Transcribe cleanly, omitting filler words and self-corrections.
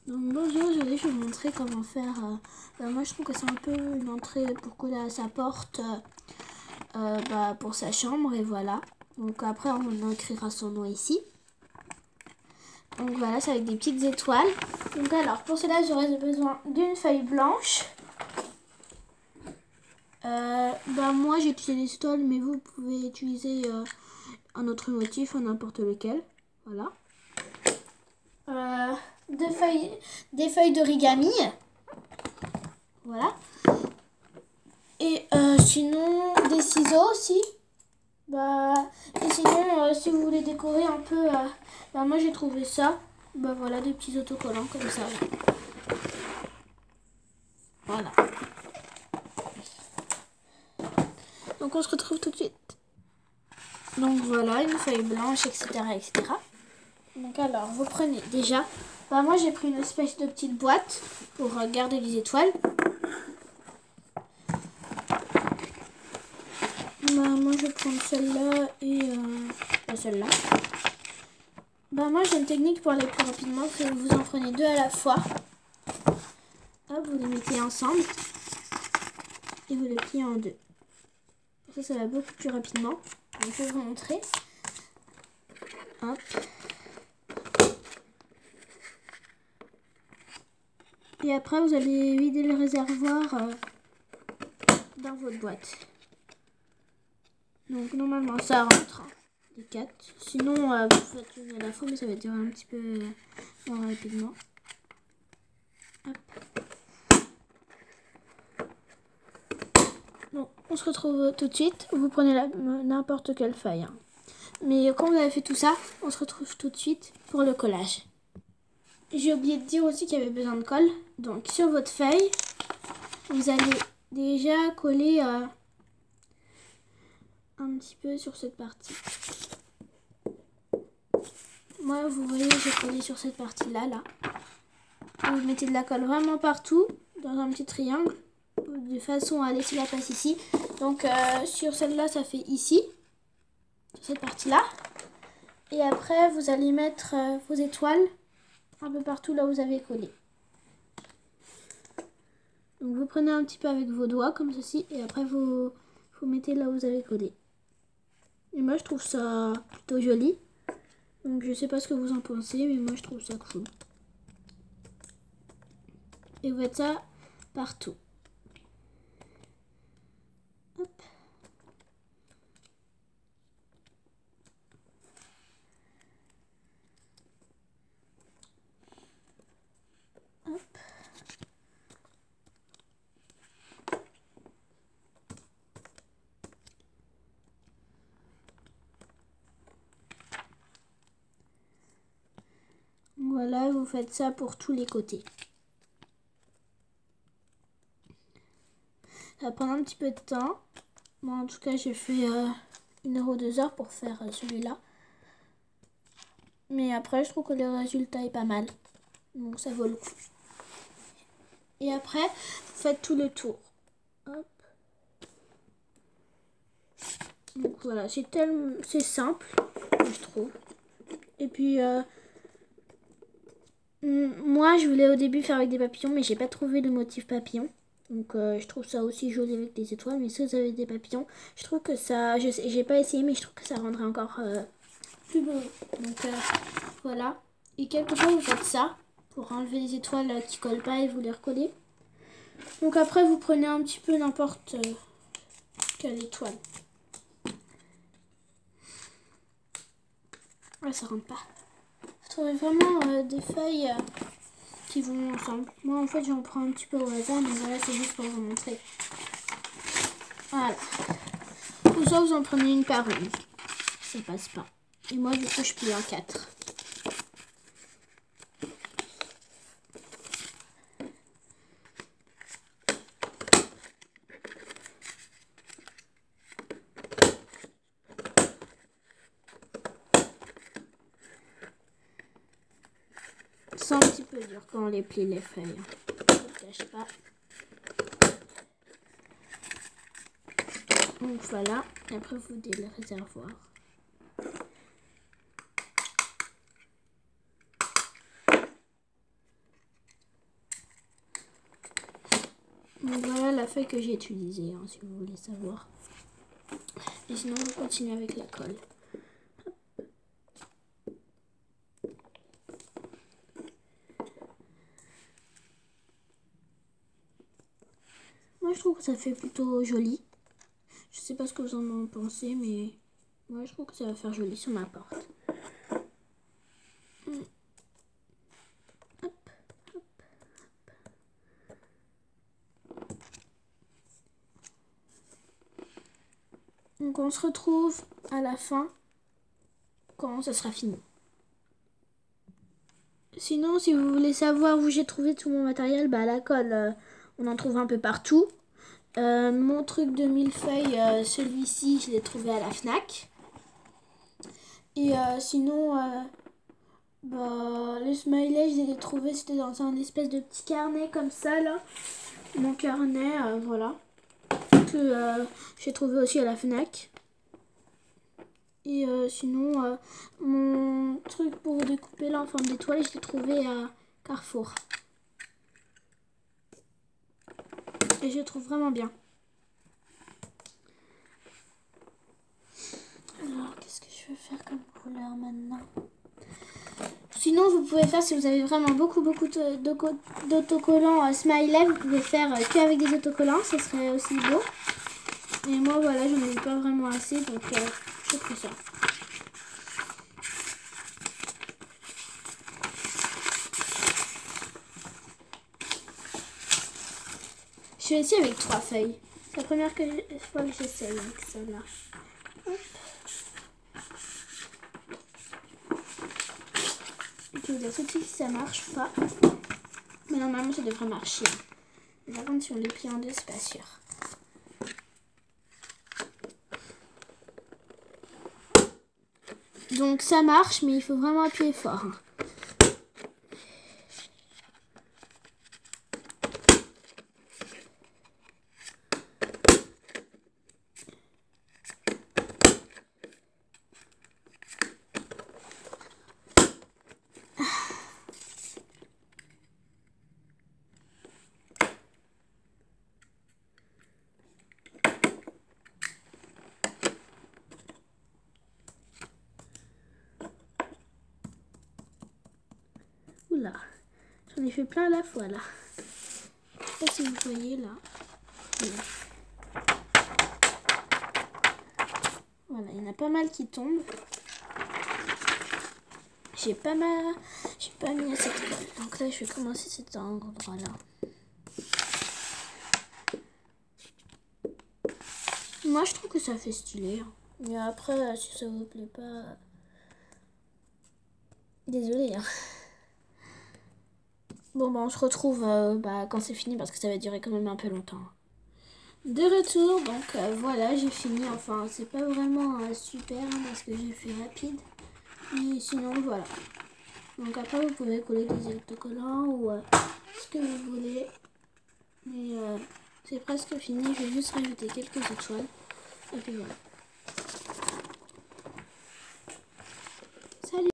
Donc bonjour, aujourd'hui je vais vous montrer comment faire. Moi je trouve que c'est un peu une entrée pour coller à sa porte pour sa chambre et voilà. Donc après on écrira son nom ici. Donc voilà, c'est avec des petites étoiles. Donc alors pour cela j'aurai besoin d'une feuille blanche. Moi j'ai utilisé des étoiles mais vous pouvez utiliser un autre motif, n'importe lequel. Voilà. Des feuilles d'origami. Voilà. Et sinon, des ciseaux aussi. Et sinon, si vous voulez décorer un peu, moi j'ai trouvé ça. Voilà, des petits autocollants comme ça. Là. Voilà. Donc on se retrouve tout de suite. Donc voilà, une feuille blanche, etc. etc. Donc alors, vous prenez déjà... moi j'ai pris une espèce de petite boîte pour garder les étoiles. Moi je vais prendre celle-là et celle-là. Moi j'ai une technique pour aller plus rapidement, c'est que vous en prenez deux à la fois. Hop, vous les mettez ensemble et vous les pliez en deux. Ça va beaucoup plus rapidement. Donc, je vais vous montrer. Hop. Et après vous allez vider le réservoir dans votre boîte. Donc normalement ça rentre. Les 4. Sinon vous faites une à la fois mais ça va durer un petit peu moins rapidement. Hop. Bon, on se retrouve tout de suite. Vous prenez n'importe quelle feuille. Hein. Mais quand vous avez fait tout ça, on se retrouve tout de suite pour le collage. J'ai oublié de dire aussi qu'il y avait besoin de colle. Donc sur votre feuille, vous allez déjà coller un petit peu sur cette partie. Moi, vous voyez, j'ai collé sur cette partie-là. Là. Vous mettez de la colle vraiment partout, dans un petit triangle, de façon à laisser la place ici. Donc sur celle-là, ça fait ici, sur cette partie-là. Et après, vous allez mettre vos étoiles un peu partout là où vous avez collé. Donc vous prenez un petit peu avec vos doigts comme ceci et après vous mettez là où vous avez collé. Et moi je trouve ça plutôt joli. Donc je sais pas ce que vous en pensez mais moi je trouve ça cool. Et vous faites ça partout. Hop. Hop. Voilà, vous faites ça pour tous les côtés. Ça va prendre un petit peu de temps. Moi en tout cas j'ai fait 1 heure ou 2 heures pour faire celui-là. Mais après je trouve que le résultat est pas mal. Donc ça vaut le coup. Et après vous faites tout le tour. Hop. Donc voilà, c'est simple, je trouve. Et puis moi je voulais au début faire avec des papillons mais j'ai pas trouvé le motif papillon. Donc je trouve ça aussi joli avec des étoiles. Mais si vous avez des papillons, je trouve que ça, j'ai pas essayé mais je trouve que ça rendrait encore plus beau. Donc voilà. Et quelquefois vous faites ça pour enlever les étoiles qui collent pas et vous les recoller. Donc après vous prenez un petit peu n'importe quelle étoile. Ah, ça rentre pas. Vous trouvez vraiment des feuilles qui vont ensemble. Moi en fait j'en prends un petit peu au hasard mais voilà c'est juste pour vous montrer. Voilà. Ou soit vous en prenez une par une. Ça passe pas. Et moi du coup je plie en 4. C'est un petit peu dur quand on les plie les feuilles. Je ne cache pas. Donc voilà. Et après vous videz le réservoir. Donc voilà la feuille que j'ai utilisée, hein, si vous voulez savoir. Et sinon, on continue avec la colle. Moi, je trouve que ça fait plutôt joli. Je sais pas ce que vous en pensez, mais moi, je trouve que ça va faire joli sur ma porte. Hop, hop, hop. Donc, on se retrouve à la fin quand ça sera fini. Sinon, si vous voulez savoir où j'ai trouvé tout mon matériel, bah la colle, on en trouve un peu partout. Mon truc de millefeuille, celui-ci, je l'ai trouvé à la Fnac. Et sinon, bah, les smileys, je les ai trouvés, c'était dans un espèce de petit carnet comme ça, là. Mon carnet, voilà. Que j'ai trouvé aussi à la Fnac. Et sinon, mon truc pour découper là en forme d'étoile, je l'ai trouvé à Carrefour. Et je le trouve vraiment bien. Alors, qu'est-ce que je vais faire comme couleur maintenant? Sinon, vous pouvez faire, si vous avez vraiment beaucoup d'autocollants smiley, vous pouvez faire qu'avec des autocollants, ce serait aussi beau. Et moi, voilà, je n'en ai pas vraiment assez, donc je fais ça. Je fais aussi avec 3 feuilles. C'est la première fois que j'essaye avec celle-là. Je vais vous dire tout de suite si ça marche ou pas. Mais normalement, ça devrait marcher. Mais par contre, si on les plie en deux, c'est pas sûr. Donc ça marche, mais il faut vraiment appuyer fort. Oula, j'en ai fait plein à la fois là. Je sais pas si vous voyez là. Voilà, il y en a pas mal qui tombent. J'ai pas mis assez de colle. Donc là, je vais commencer cet endroit là. Moi, je trouve que ça fait stylé. Hein. Mais après, si ça vous plaît pas, désolé. Hein. Bon, bah, on se retrouve quand c'est fini parce que ça va durer quand même un peu longtemps. De retour, donc voilà, j'ai fini. Enfin, c'est pas vraiment super hein, parce que j'ai fait rapide. Mais sinon, voilà. Donc après, vous pouvez coller des autocollants ou ce que vous voulez. Mais c'est presque fini. Je vais juste rajouter quelques étoiles. Et puis voilà.